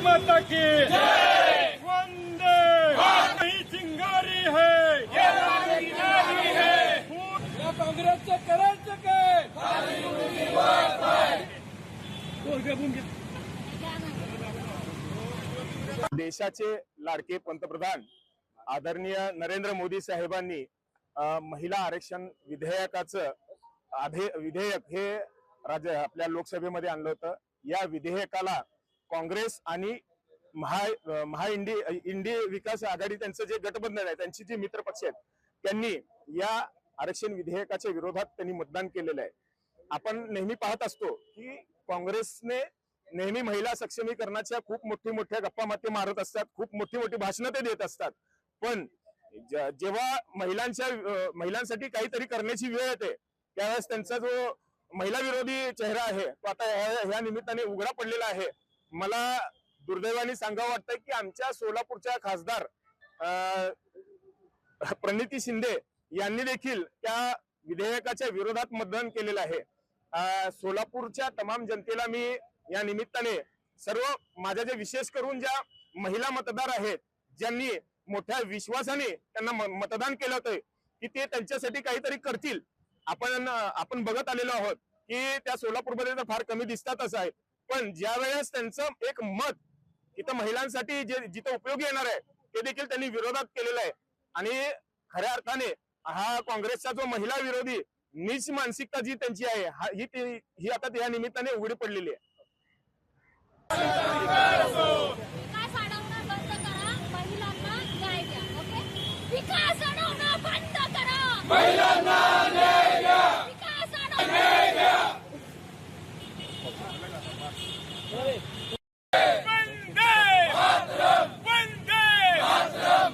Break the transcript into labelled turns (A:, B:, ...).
A: माता की जय। वंदे ही चिंगारी है, ये रानी है। या काँग्रेसचं करायचं काय?
B: देशाचे लाडके पंतप्रधान आदरणीय नरेंद्र मोदी साहेबांनी महिला आरक्षण विधेयकाचं विधेयक हे आपल्या लोकसभेमध्ये आणलं होतं। या विधेयकाला काँग्रेस आणि इंडी विकास आघाडी त्यांचं जे गठबंधन आहे, त्यांची जी मित्र पक्ष आहेत, त्यांनी या आरक्षण विधेयकाच्या विरोधात त्यांनी मतदान केलेलं आहे। आपण नेहमी पाहत असतो की काँग्रेसने नेहमी महिला सक्षमीकरणाच्या खूप मोठ्या गप्पा मारत असतात, खूप मोठी भाषणं ते देत असतात, पण जेव्हा महिलांसाठी काहीतरी करण्याची वेळ येते त्यावेळेस त्यांचा जो महिला विरोधी चेहरा आहे तो आता ह्या निमित्ताने उघडा पडलेला आहे। मला दुर्दैवाने सांगावं वाटतं की आमच्या सोलापूरच्या खासदार प्रणिती शिंदे यांनी देखील त्या विधेयकाच्या विरोधात मतदान केलेलं आहे। सोलापूरच्या तमाम जनतेला मी या निमित्ताने सर्व माझ्या जे विशेष करून ज्या महिला मतदार आहेत, ज्यांनी मोठ्या विश्वासाने त्यांना मतदान केलं होतं की ते त्यांच्यासाठी काहीतरी करतील, आपण बघत आलेलो आहोत की त्या सोलापूरमध्ये तर फार कमी दिसतातच आहेत, पण ज्या वेळेस त्यांचं एक मत तिथं महिलांसाठी जिथं उपयोगी येणार आहे ते देखील त्यांनी विरोधात केलेला आहे। आणि खऱ्या अर्थाने हा काँग्रेसचा जो महिला विरोधी नीच मानसिकता जी त्यांची आहे ही आता या निमित्ताने उघडी पडलेली आहे।
C: महिलांना